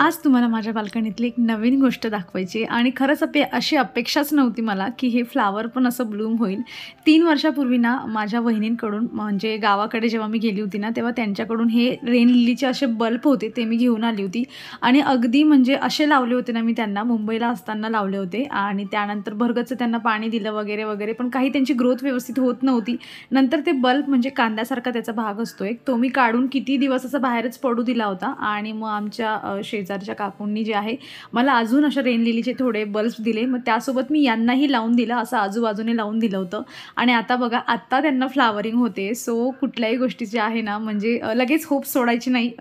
आज तुम्हाला माझ्या बाल्कनीतली एक नवीन गोष्ट दाखवायची आहे आणि खरंच अशी अपेक्षाच नव्हती मला की हे फ्लावर पण असं ब्लूम होईल. 3 वर्षापूर्वी ना माझ्या वहिनींकडून म्हणजे गावाकडे जेव्हा मी गेली होती ना, तेव्हा त्यांच्याकडून हे रेन लिलीचे असे बल्ब होते ते मी घेऊन आली होती आणि अगदी म्हणजे असे लावले होते ना मी त्यांना मुंबईला असताना लावले होते आणि त्यानंतर भरगच्च त्यांना पाणी दिलं वगैरे, वगैरे. पण काही त्यांची ग्रोथ व्यवस्थित होत नव्हती. नंतर ते बल्ब म्हणजे कांद्यासारखा त्याचा भाग असतो एक, तो मी काढून किती दिवस असा बाहेरच पडू दिला होता आणि मग आमच्या शेजारच्या काकूंनी जे आहे मला अजून अशा रेन लिलीचे थोडे बल्ब्स दिले. मग त्यासोबत मी यांनाही लावून दिलं, असं आजूबाजूने लावून दिलं होतं आणि आता बघा आत्ता त्यांना फ्लावरिंग होते. सो कुठल्याही गोष्टीची आहे ना म्हणजे लगेच होप सोडायची नाही.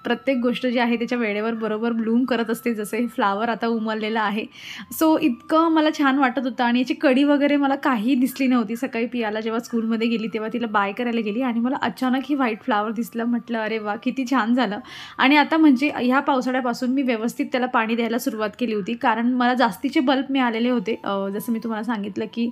प्रत्येक गोष्ट जी आहे त्याच्या वेळेवर बरोबर ब्लूम करत असते. जसं हे फ्लावर आता उमललेलं आहे. सो इतकं मला छान वाटत होतं आणि याची कडी वगैरे मला काही दिसली नव्हती. सकाळी पियाला जेव्हा स्कूलमध्ये गेली तेव्हा तिला बाय करायला गेली आणि मला अचानक ही व्हाईट फ्लावर दिसलं. म्हटलं अरे वा किती छान झालं. आणि आता म्हणजे ह्या पावसाळ्यापासून मी व्यवस्थित त्याला पाणी द्यायला सुरुवात केली होती, कारण मला जास्तीचे बल्ब मिळालेले होते. जसं मी तुम्हाला सांगितलं की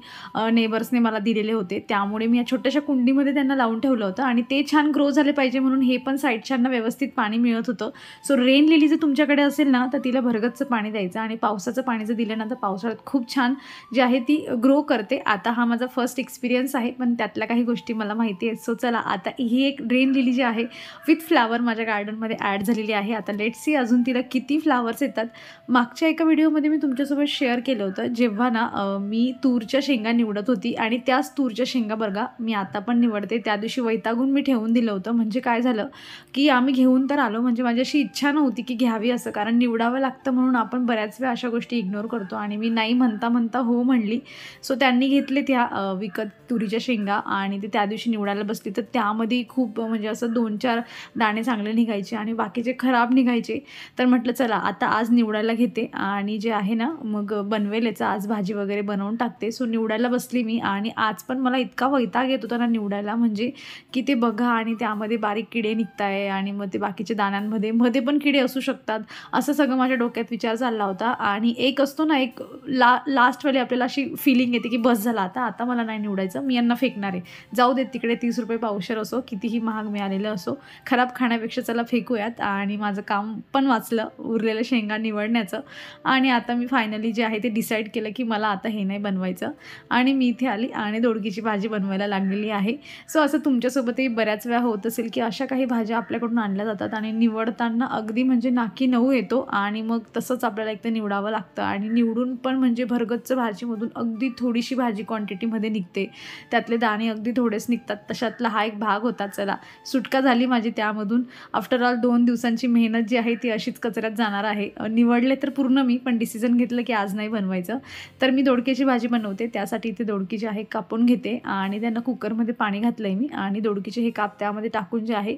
नेबर्सने मला दिलेले होते, त्यामुळे मी या छोट्याशा कुंडीमध्ये त्यांना लावून ठेवलं होतं आणि ते छान ग्रो झाले पाहिजे म्हणून हे पण साईडच्यांना व्यवस्थित पाणी मिळत होतं. सो रेन लिली जर तुमच्याकडे असेल ना तर तिला भरगच्च पाणी द्यायचं आणि पावसाचं पाणी जर दिलं ना तर पावसाळ्यात खूप छान जे आहे ती ग्रो करते. आता हा माझा फर्स्ट एक्सपिरियन्स आहे, पण त्यातल्या काही गोष्टी मला माहिती आहेत. सो चला आता ही एक रेन लिली जी आहे विथ फ्लावर माझ्या गार्डनमध्ये ॲड झालेली आहे. आता लेट्स सी अजून तिला किती फ्लावर्स येतात. मागच्या एका व्हिडिओमध्ये मी तुमच्यासोबत शेअर केलं होतं जेव्हा ना मी तूरच्या शेंगा निवडत होती आणि त्याच तूरच्या शेंगा बघा मी आता पण निवडते. त्या दिवशी वैतागून मी ठेवून दिलं होतं. म्हणजे काय झालं की आम्ही घेऊन तर आलो, म्हणजे माझी अशी इच्छा नव्हती की घ्यावी असं, कारण निवडावं लागतं म्हणून आपण बऱ्याच वेळा अशा गोष्टी इग्नोर करतो आणि मी नाही म्हणता म्हणता हो म्हणली. सो त्यांनी घेतले त्या विकत तुरीच्या शेंगा आणि ते त्या दिवशी निवडायला बसली तर त्यामध्ये खूप म्हणजे असं 2-4 दाणे चांगले निघायचे आणि बाकीचे खराब निघायचे. तर म्हटलं चला आता आज निवडायला घेते आणि जे आहे ना मग बनवेल याचं आज भाजी वगैरे बनवून टाकते. सो निवडायला बसली मी आणि आज पण मला इतका वैताग येत होता ना निवडायला, म्हणजे की ते बघा आणि त्यामध्ये बारीक किडे निघताय आणि मग ते बाकीच्या दाण्यांमध्ये पण किडे असू शकतात, असं सगळं माझ्या डोक्यात विचार चालला होता. आणि एक असतो ना एक लास्टवाली आपल्याला अशी फिलिंग येते की बस झाला आता मला नाही निवडायचं, मी यांना फेकणार आहे, जाऊ देत तिकडे 30 रुपये पावशेर असो कितीही महाग मिळालेलं असो, खराब खाण्यापेक्षा चला फेकूयात. आणि माझं काम पण वाचलं उरलेलं शेंगा निवडण्याचं. आणि आता मी फायनली जे आहे ते डिसाईड केलं की मला आता हे नाही बनवायचं आणि मी इथे आली आणि दोडकीची भाजी बनवायला लागलेली आहे. सो असं तुमच्यासोबतही बऱ्याच वेळा होत असेल की अशा काही भाज्या आपल्याकडून आणल्या जातात आणि निवडताना अगदी म्हणजे नाकी नऊ येतो आणि मग तसंच आपल्याला एक तर निवडावं लागतं आणि निवडून पण म्हणजे भरगच्च भाजीमधून अगदी थोडीशी भाजी क्वांटिटीमध्ये निघते, त्यातले दाणे अगदी थोडेच निघतात. तशातला हा एक भाग होता. चला सुटका झाली माझी त्यामधून. आफ्टर ऑल 2 दिवसांची मेहनत जी आहे ती अशीच कचऱ्यात जाणार आहे. निवडले तर पूर्ण मी, पण डिसिजन घेतलं की आज नाही बनवायचं. तर मी दोडक्याची भाजी बनवते, त्यासाठी इथे दोडकी जी आहे कापून घेते आणि त्यांना कुकरमध्ये पाणी घातलं आहे मी आणि दोडकीचे हे काप त्यामध्ये टाकून जे आहे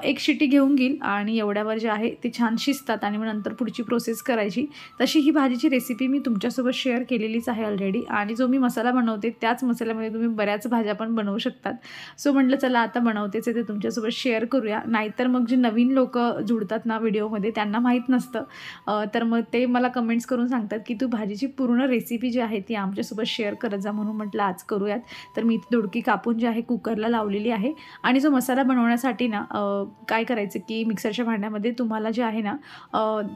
एक शिटी घेऊन घेईल आणि एवढ्यावर जे आहे ते छान शिजतात आणि मग नंतर पुढची प्रोसेस करायची. तशी ही भाजीची रेसिपी मी तुमच्यासोबत शेअर केलेलीच आहे ऑलरेडी आणि जो मी मसाला बनवते त्याच मसाल्यामध्ये तुम्ही बऱ्याच भाज्या पण बनवू शकतात. सो म्हटलं चला आता बनवतेच आहे ते तुमच्यासोबत शेअर करूया, नाहीतर मग जे नवीन लोक जुडतात ना व्हिडिओमध्ये त्यांना माहीत नसतं. तर मग ते मला कमेंट्स करून सांगतात की तू भाजीची पूर्ण रेसिपी जी आहे ती आमच्यासोबत शेअर करत जा, म्हणून म्हटलं आज करूयात. तर मी इथे दोडकी कापून जी आहे कुकरला लावलेली आहे आणि जो मसाला बनवण्यासाठी ना काय करायचं की मिक्सरच्या भांड्यामध्ये तुम्हाला जे आहे ना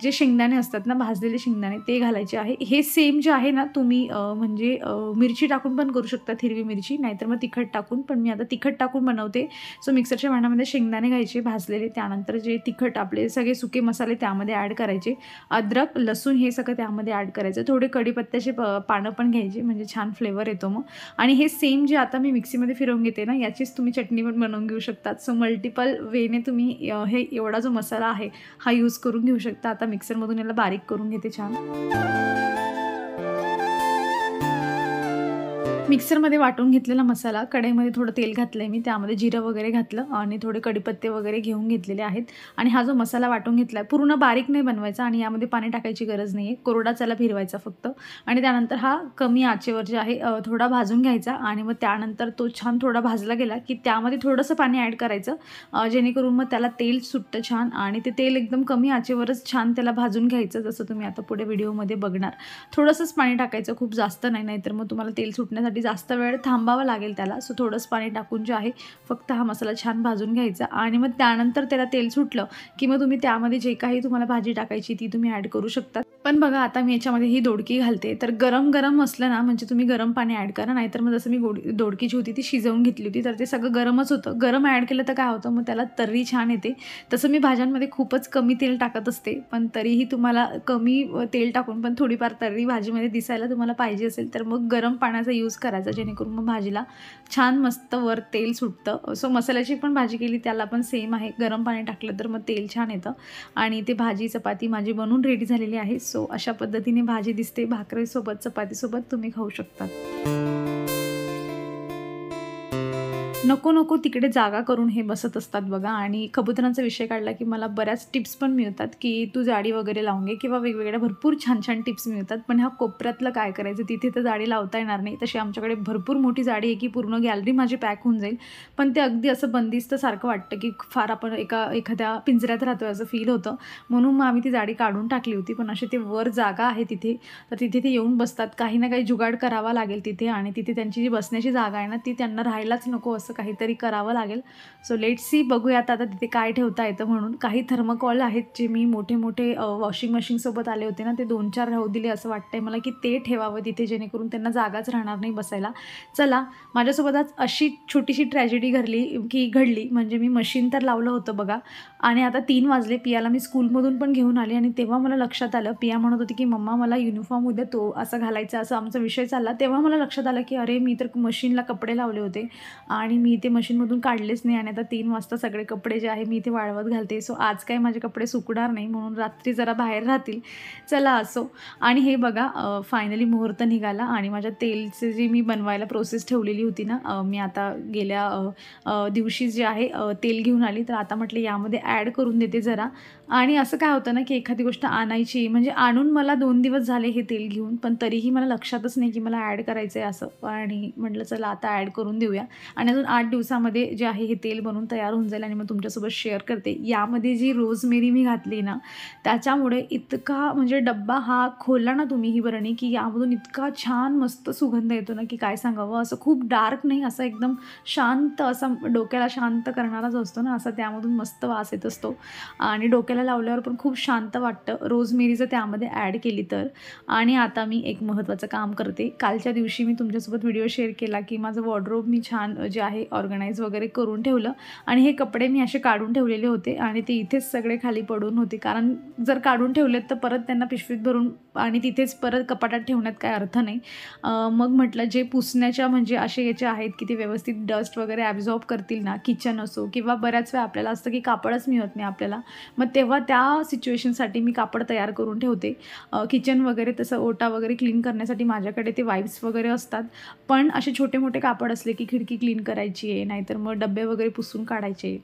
जे शेंगदाणे असतात ना भाजलेले शेंगदाणे ते घालायचे आहे. हे सेम जे आहे ना तुम्ही म्हणजे मिरची टाकून पण करू शकता, हिरवी मिरची, नाहीतर मग तिखट टाकून, पण मी आता तिखट टाकून बनवते. सो मिक्सरच्या भांड्यामध्ये शेंगदाणे घ्यायचे भाजलेले, त्यानंतर जे तिखट आपले सगळे सुके मसाले त्यामध्ये ॲड करायचे, अद्रक लसूण हे सगळं त्यामध्ये ॲड करायचं, थोडे कढीपत्त्याचे पानं पण घ्यायची म्हणजे छान फ्लेवर येतो मग. आणि हे सेम जे आता मी मिक्सीमध्ये फिरवून घेते ना याचीच तुम्ही चटणी पण बनवून घेऊ शकतात. सो मल्टिपल वेने तुम्ही हे एवढा जो मसाला आहे हा यूज करून घेऊ शकता. आता मिक्सरमधून याला बारीक करून घेते छान. मिक्सरमध्ये वाटून घेतलेला मसाला कढईमध्ये थोडं तेल घातलं आहे मी, त्यामध्ये जिरं वगैरे घातलं आणि थोडे कढीपत्ते वगैरे घेऊन घेतलेले आहेत. आणि हा जो मसाला वाटून घेतला आहे पूर्ण बारीक नाही बनवायचा आणि यामध्ये पाणी टाकायची गरज नाही आहे, कोरडाच याला फिरवायचा फक्त. आणि त्यानंतर हा कमी आचेवर जे आहे थोडा भाजून घ्यायचा आणि मग त्यानंतर तो छान थोडा भाजला गेला की त्यामध्ये थोडंसं पाणी ॲड करायचं जेणेकरून मग त्याला तेल सुटतं छान आणि ते तेल एकदम कमी आचेवरच छान त्याला भाजून घ्यायचं, जसं तुम्ही आता पुढे व्हिडिओमध्ये बघणार. थोडंसंच पाणी टाकायचं, खूप जास्त नाही, नाहीतर मग तुम्हाला तेल सुटण्यासाठी भाजण्यासाठी जास्त वेळ थांबावं लागेल त्याला. सो थोडंच पाणी टाकून जे आहे फक्त हा मसाला छान भाजून घ्यायचा आणि मग त्यानंतर त्याला तेल सुटलं की मग तुम्ही त्यामध्ये जे काही तुम्हाला भाजी टाकायची ती तुम्ही ॲड करू शकता. पण बघा आता मी याच्यामध्ये ही दोडकी घालते, तर गरम गरम असलं ना म्हणजे तुम्ही गरम पाणी ॲड करा, नाहीतर मग जसं मी दोडकी जी होती ती शिजवून घेतली होती तर ते सगळं गरमच होतं. गरम ॲड केलं तर काय होतं, मग त्याला तर्री छान येते. तसं मी भाज्यांमध्ये खूपच कमी तेल टाकत असते, पण तरीही तुम्हाला कमी तेल टाकून पण थोडीफार तर्री भाजीमध्ये दिसायला तुम्हाला पाहिजे असेल तर मग गरम पाण्याचा यूज करायचा, जेणेकरून मग भाजीला छान मस्त वर तेल सुटतं. सो मसाल्याची पण भाजी केली त्याला पण सेम आहे, गरम पाणी टाकलं तर मग तेल छान येतं. आणि ते भाजी चपाती माझी बनवून रेडी झालेली आहे. सो अशा पद्धतीने भाजी दिसते. भाकरीसोबत चपातीसोबत तुम्ही खाऊ शकता. नको नको तिकडे जागा करून हे बसत असतात बघा. आणि कबुतरांचा विषय काढला की मला बऱ्याच टिप्स पण मिळतात की तू जाळी वगैरे लावून घे किंवा वेगवेगळ्या भरपूर छान छान टिप्स मिळतात. पण ह्या कोपऱ्यातलं काय करायचं, तिथे तर जाळी लावता येणार नाही. तशी आमच्याकडे भरपूर मोठी जाळी आहे की पूर्ण गॅलरी माझी पॅक होऊन जाईल, पण ते अगदी असं बंदिस्त सारखं वाटतं की फार आपण एखाद्या पिंजऱ्यात राहतो असं फील होतं. म्हणून मग आम्ही ती जाळी काढून टाकली होती. पण अशी ते वर जागा आहे तिथे, तर तिथे ते येऊन बसतात. काही ना काही जुगाड करावा लागेल तिथे, आणि तिथे त्यांची जी बसण्याची जागा आहे ना ती त्यांना राहायलाच नको असं काहीतरी करावं लागेल. सो लेट्स सी, बघूयात आता तिथे काय ठेवता येतं म्हणून. काही थर्मोकॉल आहेत जे मी मोठे मोठे वॉशिंग मशीनसोबत आले होते ना, ते 2-4 राहू दिले असं वाटतंय मला की ते ठेवावं तिथे, जेणेकरून त्यांना जागाच राहणार नाही बसायला. चला, माझ्यासोबत आज अशी छोटीशी ट्रॅजेडी घडली म्हणजे मी मशीन तर लावलं होतं बघा, आणि आता 3 वाजले. पियाला मी स्कूलमधून पण घेऊन आली आणि तेव्हा मला लक्षात आलं, पिया म्हणत होती की मम्मा मला युनिफॉर्म उद्या तो असा घालायचा, असं आमचा विषय चालला. तेव्हा मला लक्षात आलं की अरे मी तर मशीनला कपडे लावले होते आणि मी ते मशीनमधून काढलेच नाही, आणि आता 3 वाजता सगळे कपडे जे आहे मी इथे वाळवत घालते. सो आज काय माझे कपडे सुकणार नाही, म्हणून रात्री जरा बाहेर राहतील. चला असो. आणि हे बघा फायनली मुहूर्त निघाला आणि माझ्या तेलचे जी मी बनवायला प्रोसेस ठेवलेली होती ना, मी आता गेल्या दिवशी जे आहे तेल घेऊन आली, तर आता म्हटलं यामध्ये ॲड करून देते जरा. आणि असं काय होतं ना की एखादी गोष्ट आणायची म्हणजे आणून मला 2 दिवस झाले हे तेल घेऊन, पण तरीही मला लक्षातच नाही की मला ॲड करायचं आहे असं. आणि म्हटलं चला आता ॲड करून देऊया, आणि अजून 8 दिवसामध्ये जे आहे हे तेल बनवून तयार होऊन जाईल आणि मग तुमच्यासोबत शेअर करते. यामध्ये जी रोजमेरी मी घातली ना, त्याच्यामुळे इतका म्हणजे डब्बा हा खोलला ना तुम्ही ही बरणी, की यामधून इतका छान मस्त सुगंध येतो ना की काय सांगावं. असं खूप डार्क नाही, असं एकदम शांत, असा डोक्याला शांत करणारा जो असतो ना, असा त्यामधून मस्त वास येत असतो आणि डोक्याला लावल्यावर पण खूप शांत वाटतं रोजमेरी जर त्यामध्ये ॲड केली तर. आणि आता मी एक महत्त्वाचं काम करते. कालच्या दिवशी मी तुमच्यासोबत व्हिडिओ शेअर केला की माझं वॉर्डरोब मी छान जे आहे ऑर्गनाईज वगैरे करून ठेवलं, आणि हे कपडे मी असे काढून ठेवलेले होते आणि ते इथेच सगळे खाली पडून होते. कारण जर काढून ठेवलेत तर परत त्यांना पिशवीत भरून आणि तिथेच परत कपाटात ठेवण्यात काय अर्थ नाही. मग म्हटलं जे पुसण्याच्या म्हणजे असे याचे आहेत की ते व्यवस्थित डस्ट वगैरे ॲब्झॉर्ब करतील ना, किचन असो किंवा बऱ्याच वेळा आपल्याला असतं की कापडच मिळत नाही आपल्याला, मग तेव्हा त्या सिच्युएशनसाठी मी कापड तयार करून ठेवते. किचन वगैरे तसं ओटा वगैरे क्लीन करण्यासाठी माझ्याकडे ते वाईप्स वगैरे असतात, पण असे छोटे मोठे कापड असले की खिडकी क्लीन करायची आहे, नाहीतर मग डबे वगैरे पुसून काढायचे,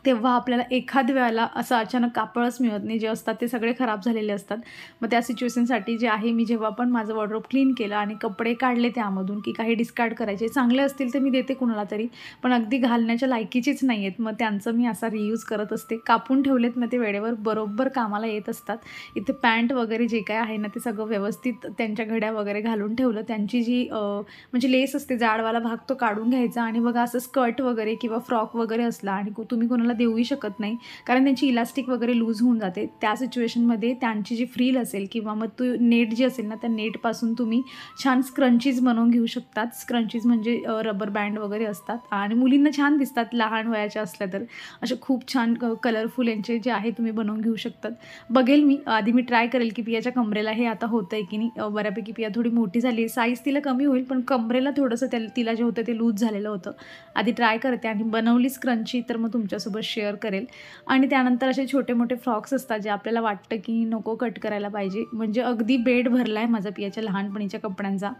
तेव्हा आपल्याला एखाद वेळेला असं अचानक कापडच मिळत नाही. जे असतात ते सगळे खराब झालेले असतात. मग त्या सिच्युएशनसाठी जे आहे मी जेव्हा पण माझं वॉर्डरोब क्लीन केलं आणि कपडे काढले त्यामधून की काही डिस्कार्ड करायचे, चांगले असतील तर मी देते कुणाला तरी, पण अगदी घालण्याच्या लायकीचीच नाही आहेत, मग त्यांचं मी असा रियूज करत असते. कापून ठेवलेत मग ते वेळेवर बरोबर कामाला येत असतात. इथे पॅन्ट वगैरे जे काय आहे ना ते सगळं व्यवस्थित त्यांच्या घड्या वगैरे घालून ठेवलं. त्यांची जी म्हणजे लेस असते जाडवाला भाग तो काढून घ्यायचा, आणि बघा असं स्कर्ट वगैरे किंवा फ्रॉक वगैरे असला आणि तुम्ही कोणाला देऊही शकत नाही, कारण त्यांची इलास्टिक वगैरे लूज होऊन जाते. त्या सिच्युएशनमध्ये त्यांची जी फ्रील असेल किंवा मग तो नेट जी असेल ना, त्या नेटपासून तुम्ही छान स्क्रंचीज बनवून घेऊ शकतात. स्क्रंचीज म्हणजे रबर बँड वगैरे असतात आणि मुलींना छान दिसतात लहान वयाच्या असल्या तर. असे खूप छान कलरफुल यांचे जे आहे तुम्ही बनवून घेऊ शकतात. बघेल मी आधी, मी ट्राय करेल की पियाच्या कमरेला हे आता होतं आहे की नाही. बऱ्यापैकी पिया थोडी मोठी झाली, साईज तिला कमी होईल, पण कमरेला थोडंसं तिला जे होतं ते लूज झालेलं होतं. आधी ट्राय करते आणि बनवली स्क्रंची तर मग तुमच्यासोबत शेअर करेल. आणि त्यानंतर असे छोटे मोठे फ्रॉक्स असतात जे आपल्याला वाटतं की नको कट करायला पाहिजे, म्हणजे अगदी बेड भरला आहे माझा पियाच्या लहानपणीच्या कपड्यांचा,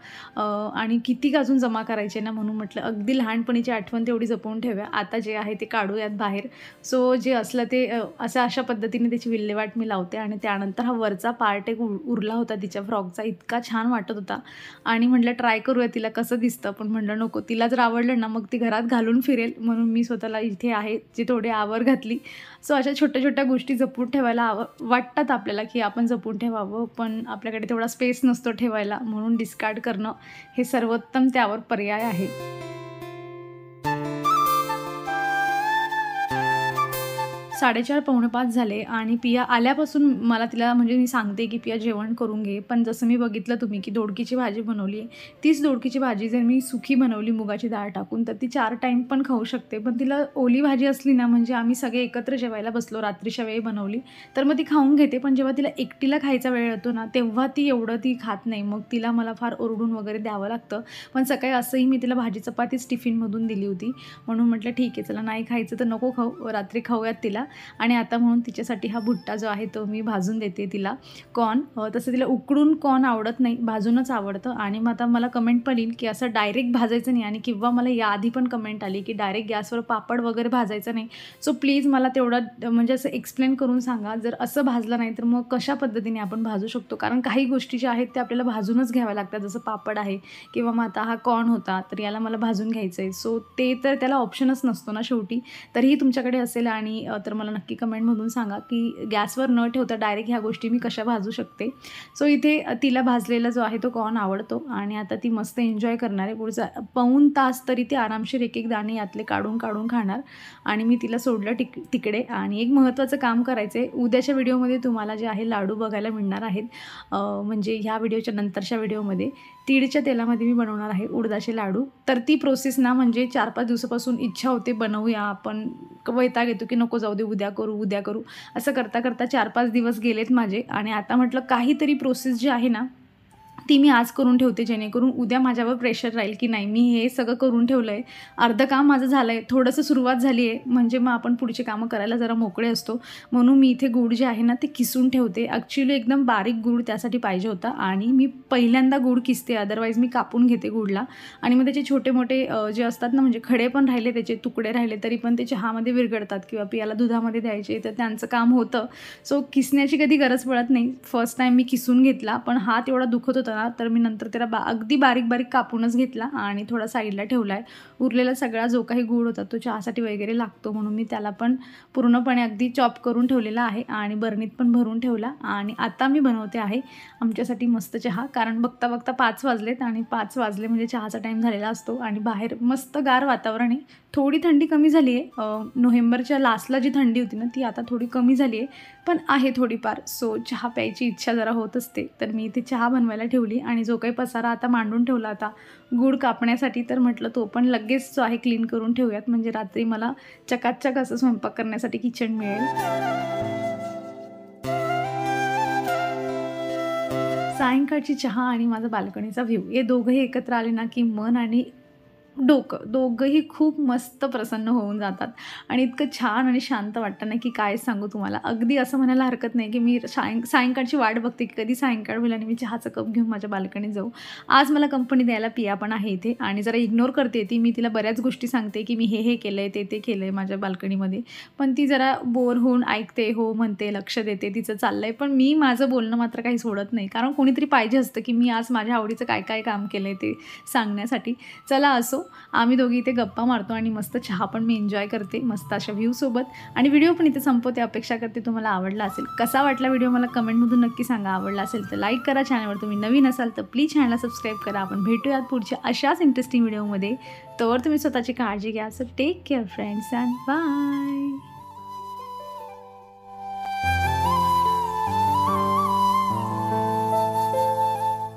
आणि किती अजून जमा करायचे ना, म्हणून म्हटलं अगदी लहानपणीची आठवण तेवढी जपून ठेवूया. आता जे आहे ते काढूयात बाहेर. सो जे असलं ते अशा पद्धतीने त्याची विल्हेवाट मी लावते. आणि त्यानंतर हा वरचा पार्ट एक उरला होता तिच्या फ्रॉकचा, इतका छान वाटत होता आणि म्हटलं ट्राय करूया तिला कसं दिसतं, पण म्हटलं नको, तिला जर आवडलं ना मग ती घरात घालून फिरेल, म्हणून मी स्वतःला इथे आहे जे थोडे आवर घातली. सो अशा छोट्या-छोट्या गोष्टी जपून ठेवायला वाटतात आपल्याला, की आपण जपून ठेवावं, पण आपल्याकडे तेवढा स्पेस नसतो ठेवायला, म्हणून डिस्कार्ड करणं हे सर्वोत्तम त्यावर पर्याय आहे. 4:30 पावणे 5 झाले आणि पिया आल्यापासून मला तिला म्हणजे मी सांगते, की "पिया जेवण करून घे." पण जसं मी बघितलं तुम्ही, की दोडकीची भाजी बनवली आहे. तीच दोडकीची भाजी जर मी सुकी बनवली मुगाची डाळ टाकून, तर ती 4 टाईम पण खाऊ शकते. पण तिला ओली भाजी असली ना, म्हणजे आम्ही सगळे एकत्र जेवायला बसलो, रात्रीच्या वेळी बनवली, तर मग ती खाऊन घेते. पण जेव्हा तिला एकटीला खायचा वेळ येतो ना, तेव्हा ती एवढं खात नाही. मग तिला मला फार ओरडून वगैरे द्यावं लागतं. पण सकाळी असंही मी तिला भाजी चपातीच टिफिनमधून दिली होती. म्हणून म्हटलं ठीक आहे, चला नाही खायचं तर नको खाऊ, रात्री खाऊयात तिला. आणि आता म्हणून तिच्यासाठी हा भुट्टा जो आहे तो मी भाजून देते तिला. कॉर्न तसं तिला उकडून कॉर्न आवडत नाही, भाजूनच आवडतं. आणि मग आता मला कमेंट पण येईल, की असं डायरेक्ट भाजायचं नाही. आणि किंवा मला याआधी पण कमेंट आली, की डायरेक्ट गॅसवर पापड वगैरे भाजायचं नाही. सो प्लीज मला तेवढं म्हणजे असं एक्सप्लेन करून सांगा, जर असं भाजलं नाही तर मग कशा पद्धतीने आपण भाजू शकतो. कारण काही गोष्टी ज्या आहेत त्या आपल्याला भाजूनच घ्याव्या लागतात, जसं पापड आहे किंवा मग आता हा कॉर्न होता, तर याला मला भाजून घ्यायचं आहे. सो ते तर त्याला ऑप्शनच नसतो ना शेवटी. तरीही तुमच्याकडे असेल आणि तर मला नक्की कमेंटमधून सांगा, की गॅसवर न ठेवता डायरेक्ट ह्या गोष्टी मी कशा भाजू शकते. सो इथे तिला भाजलेला जो आहे तो कॉर्न आवडतो आणि आता ती मस्त एन्जॉय करणार आहे. पुढचा पाऊण तास तरी ती आरामशीर एक दाणे यातले काढून काढून खाणार. आणि मी तिला सोडलं तिकडे. आणि एक महत्त्वाचं काम करायचं आहे. उद्याच्या व्हिडिओमध्ये तुम्हाला जे आहे लाडू बघायला मिळणार आहेत. म्हणजे ह्या व्हिडिओच्या नंतरच्या व्हिडिओमध्ये तीळच्या तेलामध्ये मी बनवणार आहे उडदाचे लाडू. तर ती प्रोसेस ना म्हणजे 4-5 दिवसापासून इच्छा होते बनवूया, आपण वैताग येतो की नको जाऊ दे, उद्या करू असं करता करता 4-5 दिवस गेलेत माझे. आणि आता म्हटलं काहीतरी प्रोसेस जी आहे ना ती मी आज करून ठेवते, जेणेकरून उद्या माझ्यावर प्रेशर राहील, की नाही मी हे सगळं करून ठेवलं आहे, अर्धं काम माझं झालं आहे, थोडंसं सुरुवात झाली आहे, म्हणजे मग आपण पुढची कामं करायला जरा मोकळे असतो. म्हणून मी इथे गूळ जे आहे ना ते किसून ठेवते. ॲक्च्युली एकदम बारीक गूळ त्यासाठी पाहिजे होता आणि मी पहिल्यांदा गूळ किसते, अदरवाईज मी कापून घेते गूळला. आणि मग त्याचे छोटे मोठे जे असतात ना, म्हणजे खडे पण राहिले, त्याचे तुकडे राहिले तरी पण ते चहामध्ये विरघळतात किंवा पियाला दुधामध्ये द्यायचे, तर त्यांचं काम होतं. सो किसण्याची कधी गरज पडत नाही. फर्स्ट टाईम मी किसून घेतला, पण हात एवढा दुखत होता ना, तर मी नंतर त्याला अगदी बारीक बारीक कापूनच घेतला आणि थोडा साईडला ठेवला आहे. उरलेला सगळा जो काही गूळ होता तो चहासाठी वगैरे लागतो, म्हणून मी त्याला पण पूर्णपणे अगदी चॉप करून ठेवलेला आहे आणि बरणीत पण भरून ठेवला. आणि आता मी बनवते आहे आमच्यासाठी मस्त चहा, कारण बघता बघता 5 वाजलेत आणि 5 वाजले म्हणजे चहाचा टाईम झालेला असतो. आणि बाहेर मस्त गार वातावरण आहे. थोडी थंडी कमी झाली आहे. नोव्हेंबरच्या लास्टला जी थंडी होती ना ती आता थोडी कमी झाली आहे, पण आहे थोडीफार. सो चहा प्यायची इच्छा जरा होत असते, तर मी इथे चहा बनवायला ठेवली. आणि जो काही पसारा आता मांडून ठेवला आता गूळ कापण्यासाठी, तर म्हटलं तो पण लगेच जो आहे क्लीन करून ठेवूयात, म्हणजे रात्री मला चकाचक असं स्वयंपाक करण्यासाठी किचन मिळेल. सायंकाळची चहा आणि माझा बाल्कनीचा व्ह्यू हे दोघंही एकत्र आले ना, की मन आणि डोकं दोघंही खूप मस्त प्रसन्न होऊन जातात. आणि इतकं छान आणि शांत वाटतं ना, की काय सांगू तुम्हाला. अगदी असं म्हणायला हरकत नाही, की मी सायंकाळची वाट बघते, की कधी सायंकाळ होईल आणि मी चहाचा कप घेऊन माझ्या बाल्कनीत जाऊ. आज मला कंपनी द्यायला पिया पण आहे इथे आणि जरा इग्नोर करते ती. मी तिला बऱ्याच गोष्टी सांगते, की मी हे केलं आहे, ते केलं आहे माझ्या बाल्कनीमध्ये. पण ती जरा बोर होऊन ऐकते, हो म्हणते, लक्ष देते, तिचं चाललं आहे. पण मी माझं बोलणं मात्र काही सोडत नाही, कारण कोणीतरी पाहिजे असतं, की मी आज माझ्या आवडीचं काय काय काम केलं आहे ते सांगण्यासाठी. चला असो, आम्ही दोघी इथे गप्पा मारतो आणि मस्त चहा पण मी एन्जॉय करते मस्त अशा व्ह्यूसोबत. आणि व्हिडिओ पण इथे संपवते. अपेक्षा करते तुम्हाला आवडला असेल. कसा वाटला व्हिडिओ मला कमेंटमधून नक्की सांगा. आवडला असेल तर लाईक करा. चॅनलवर तुम्ही नवीन असाल तर प्लीज चॅनलला सबस्क्राईब करा. आपण भेटूयात पुढच्या अशाच इंटरेस्टिंग व्हिडिओमध्ये. तोवर तुम्ही स्वतःची काळजी घ्या. So take care friends and bye.